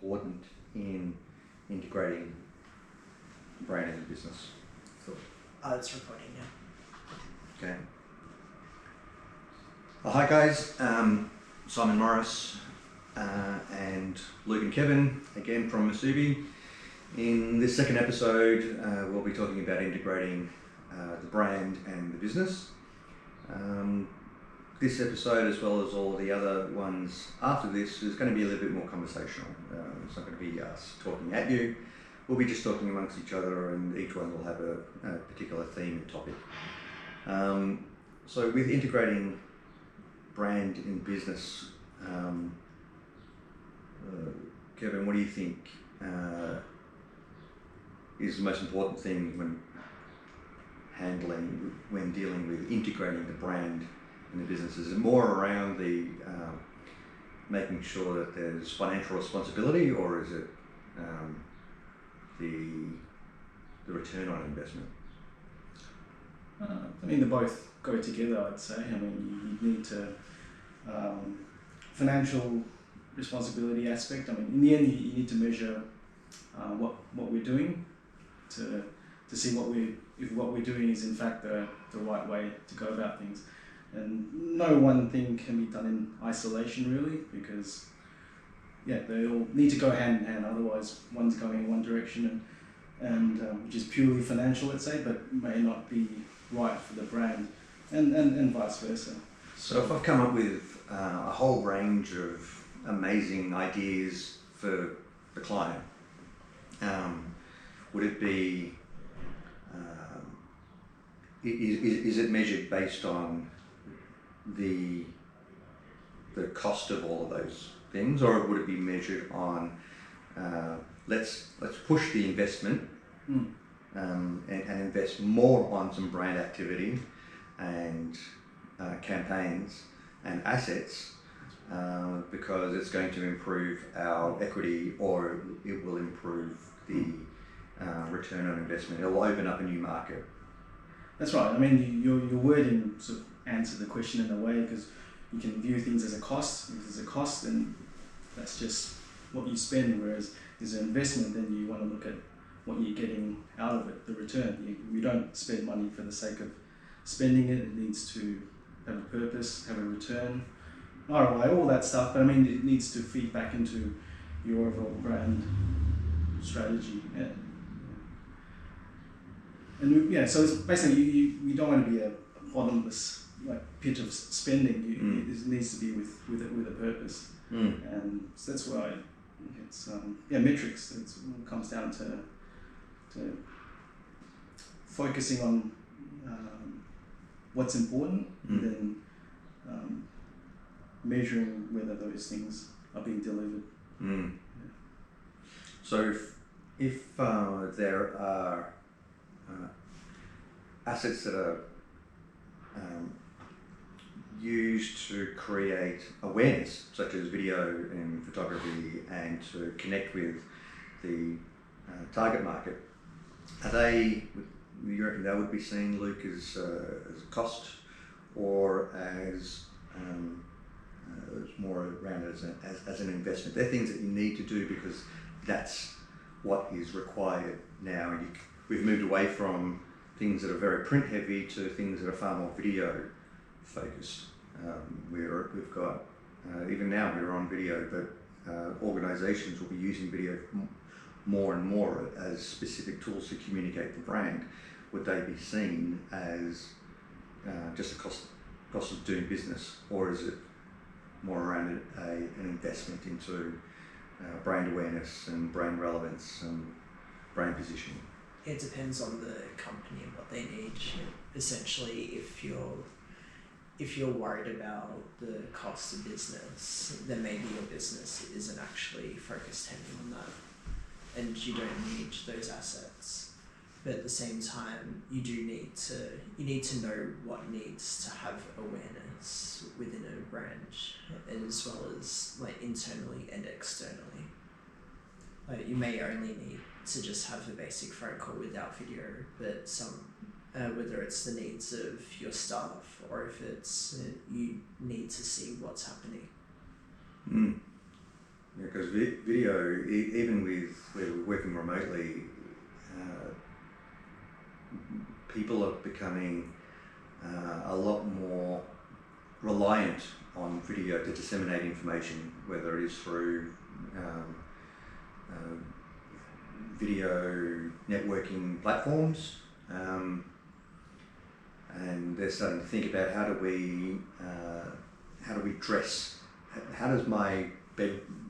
important in integrating brand into business? It's recording, yeah. Okay. Hi guys, Simon Morris and Luke and Kevin again from Musubi. In this second episode, we'll be talking about integrating the brand and the business. This episode, as well as all the other ones after this, is going to be a little bit more conversational. It's not going to be us talking at you. We'll be just talking amongst each other, and each one will have a particular theme and topic. So with integrating brand in business, Kevin, what do you think is the most important thing when dealing with integrating the brand in the business? Is it more around the making sure that there's financial responsibility, or is it the return on investment? I mean, they both go together, I'd say. I mean, you need to financial responsibility aspect. I mean, in the end, you need to measure what we're doing to see if what we're doing is in fact the right way to go about things. And no one thing can be done in isolation, really, because they all need to go hand in hand. Otherwise, one's going in one direction and which is purely financial, let's say, but may not be right for the brand, and vice versa. So if I've come up with a whole range of amazing ideas for the client, would it be, is it measured based on the cost of all of those things, or would it be measured on let's push the investment and invest more on some brand activity and campaigns and assets because it's going to improve our equity, or it will improve the return on investment. It will open up a new market. That's right. I mean, your wording sort of answered the question in a way, because you can view things as a cost. If there's a cost, then that's just what you spend, whereas there's an investment, then you want to look at what you're getting out of it, the return. You don't spend money for the sake of spending it. It needs to have a purpose, have a return, ROI, all that stuff. But I mean, it needs to feed back into your overall brand strategy. And so it's basically you don't want to be a bottomless pit of spending. It needs to be with a purpose, and so that's why it's metrics. It all comes down to focusing on what's important, and then measuring whether those things are being delivered. So if there are assets that are used to create awareness, such as video and photography, and to connect with the target market, you reckon they would be seen, Luke, as a cost, or as more around as an investment? They're things that you need to do because that's what is required now. We've moved away from things that are very print heavy to things that are far more video focused. We've got, even now we're on video, but organisations will be using video more and more as specific tools to communicate the brand. Would they be seen as just a cost of doing business, or is it more around an investment into brand awareness and brand relevance and brand positioning? It depends on the company and what they need. Essentially, if you're worried about the cost of business, then maybe your business isn't actually focused heavy on that, and you don't need those assets. But at the same time, you need to know what needs to have awareness within a brand, as well as internally and externally. You may only need to just have a basic phone call without video, but whether it's the needs of your staff or if it's you need to see what's happening. because video, even with where we're working remotely, people are becoming a lot more reliant on video to disseminate information, whether it is through video networking platforms, and they're starting to think about how do we dress, how does my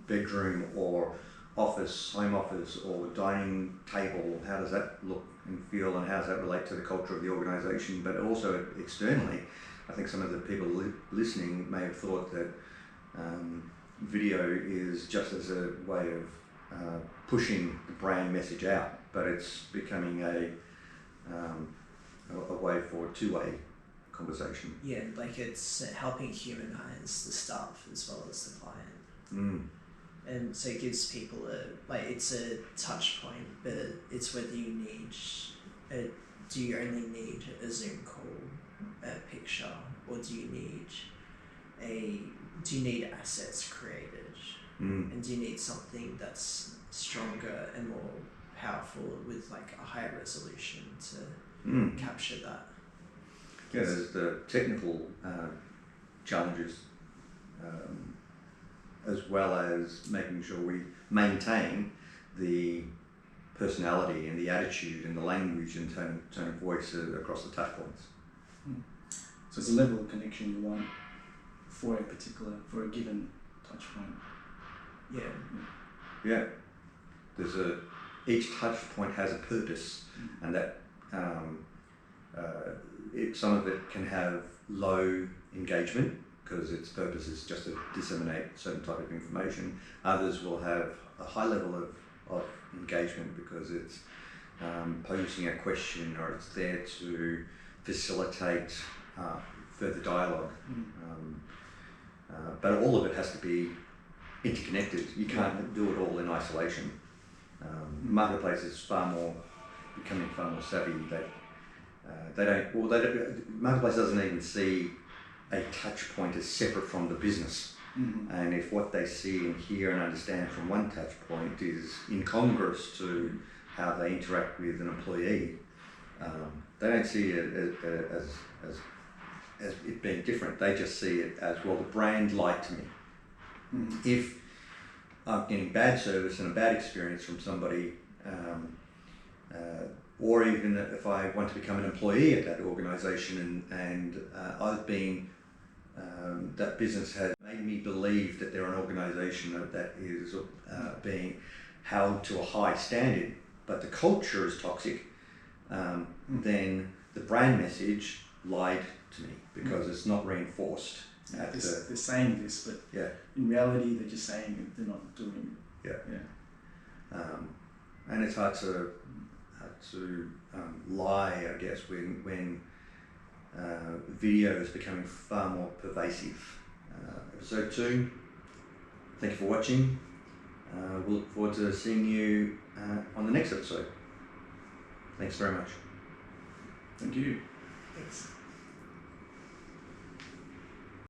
bedroom or office, home office or dining table, how does that look and feel, and how does that relate to the culture of the organisation, but also externally. I think some of the people listening may have thought that video is just as a way of pushing the brand message out, but it's becoming a way for two-way conversation. Yeah, like it's helping humanize the staff as well as the client. Mm. And so it gives people it's a touch point, but it's whether you need do you only need a Zoom call, a picture, or do you need assets created, and do you need something that's stronger and more powerful with like a higher resolution to capture that? Yeah, there's the technical challenges, as well as making sure we maintain the personality and the attitude and the language and tone of voice across the touch points. So it's a level of connection you want for a given touch point. Yeah. Yeah. Each touch point has a purpose, and that some of it can have low engagement because its purpose is just to disseminate certain type of information. Others will have a high level of engagement because it's posing a question, or it's there to facilitate further dialogue. But all of it has to be interconnected. You can't do it all in isolation. Marketplace is becoming far more savvy. Marketplace doesn't even see a touch point as separate from the business. And if what they see and hear and understand from one touch point is incongruous to how they interact with an employee, they don't see it as it being different. They just see it as, well, the brand lied to me. If I'm getting bad service and a bad experience from somebody, or even if I want to become an employee at that organisation and I've been, that business has made me believe that they're an organisation that is being held to a high standard, but the culture is toxic, then the brand message lied to me because it's not reinforced. They're saying this, but in reality they're just saying it, they're not doing it. And it's hard to lie, I guess, when video is becoming far more pervasive. Episode 2, thank you for watching. We'll look forward to seeing you on the next episode. Thanks very much. Thank you. Thanks.